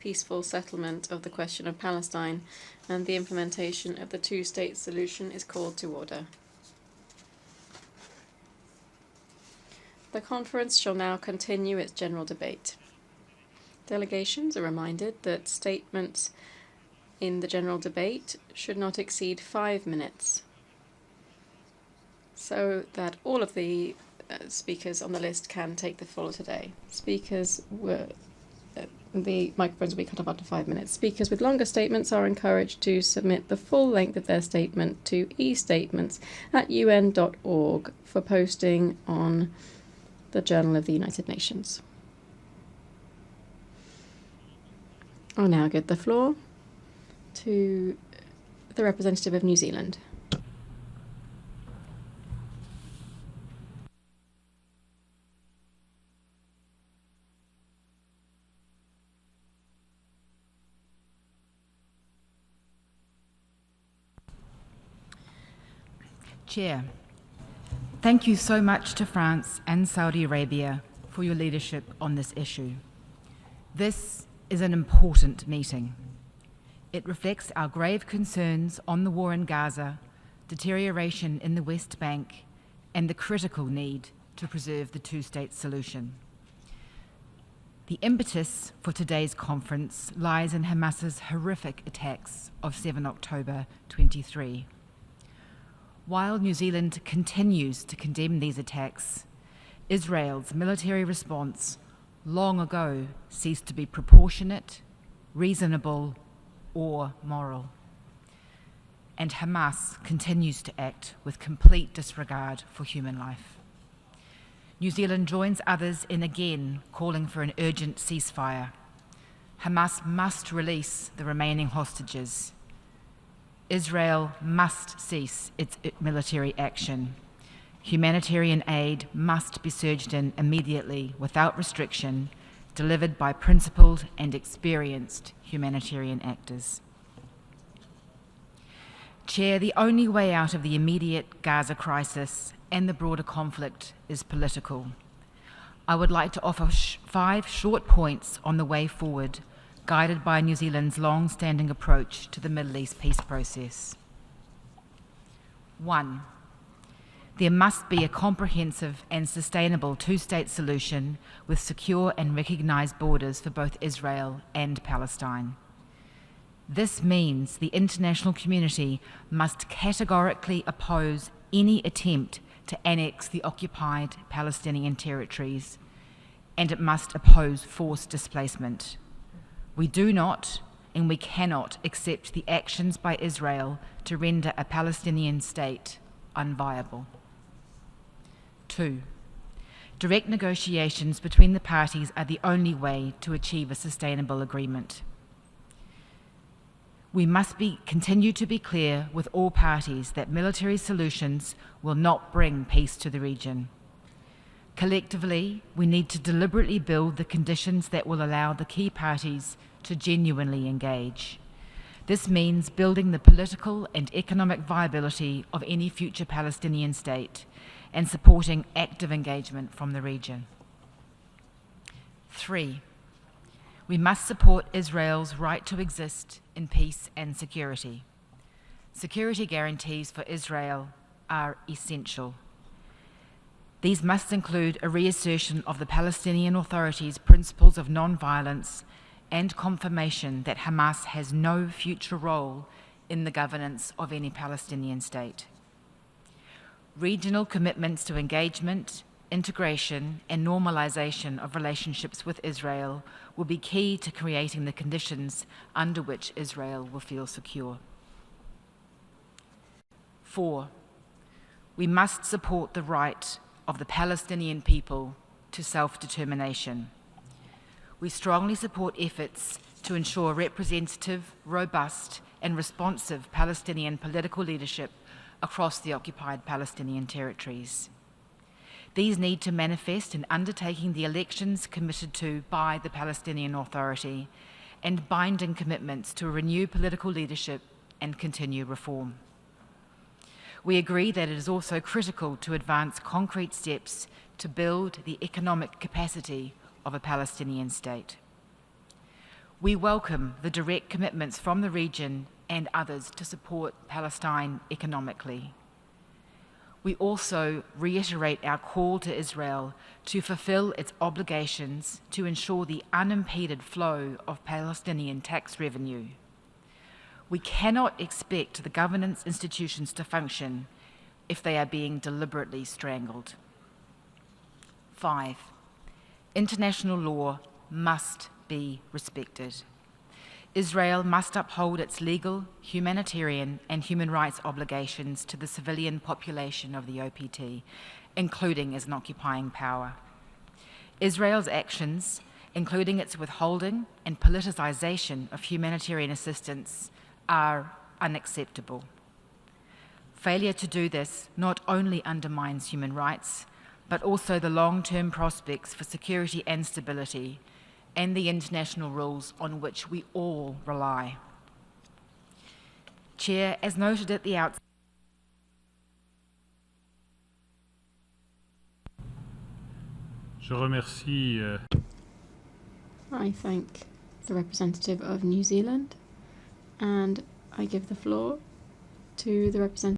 peaceful settlement of the question of Palestine and the implementation of the two-state solution is called to order. The conference shall now continue its general debate. Delegations are reminded that statements in the general debate should not exceed 5 minutes, so that all of the speakers on the list can take the floor today. The microphones will be cut off after 5 minutes. Speakers with longer statements are encouraged to submit the full length of their statement to e-statements@un.org for posting on the Journal of the United Nations. I'll now give the floor to the representative of New Zealand. Chair, thank you so much to France and Saudi Arabia for your leadership on this issue. This is an important meeting. It reflects our grave concerns on the war in Gaza, deterioration in the West Bank, and the critical need to preserve the two-state solution. The impetus for today's conference lies in Hamas's horrific attacks of 7 October 23. While New Zealand continues to condemn these attacks, Israel's military response long ago ceased to be proportionate, reasonable, or moral. And Hamas continues to act with complete disregard for human life. New Zealand joins others in again calling for an urgent ceasefire. Hamas must release the remaining hostages. Israel must cease its military action. Humanitarian aid must be surged in immediately, without restriction, delivered by principled and experienced humanitarian actors. Chair, the only way out of the immediate Gaza crisis and the broader conflict is political. I would like to offer 5 short points on the way forward, guided by New Zealand's long-standing approach to the Middle East peace process. 1. There must be a comprehensive and sustainable two-state solution with secure and recognised borders for both Israel and Palestine. This means the international community must categorically oppose any attempt to annex the occupied Palestinian territories, and it must oppose forced displacement. We do not and we cannot accept the actions by Israel to render a Palestinian state unviable. 2. Direct negotiations between the parties are the only way to achieve a sustainable agreement. We must continue to be clear with all parties that military solutions will not bring peace to the region. Collectively, we need to deliberately build the conditions that will allow the key parties to genuinely engage. This means building the political and economic viability of any future Palestinian state and supporting active engagement from the region. 3. We must support Israel's right to exist in peace and security. Security guarantees for Israel are essential. These must include a reassertion of the Palestinian Authority's principles of non-violence and confirmation that Hamas has no future role in the governance of any Palestinian state. Regional commitments to engagement, integration, and normalization of relationships with Israel will be key to creating the conditions under which Israel will feel secure. 4. We must support the right of the Palestinian people to self-determination. We strongly support efforts to ensure representative, robust, and responsive Palestinian political leadership across the occupied Palestinian territories. These need to manifest in undertaking the elections committed to by the Palestinian Authority and binding commitments to renew political leadership and continue reform. We agree that it is also critical to advance concrete steps to build the economic capacity of a Palestinian state. We welcome the direct commitments from the region and others to support Palestine economically. We also reiterate our call to Israel to fulfill its obligations to ensure the unimpeded flow of Palestinian tax revenue. We cannot expect the governance institutions to function if they are being deliberately strangled. 5. International law must be respected. Israel must uphold its legal, humanitarian, and human rights obligations to the civilian population of the OPT, including as an occupying power. Israel's actions, including its withholding and politicization of humanitarian assistance, are unacceptable. Failure to do this not only undermines human rights, but also the long-term prospects for security and stability, and the international rules on which we all rely. Chair, as noted at the outset, Je remercie. I thank the representative of New Zealand, and I give the floor to the representative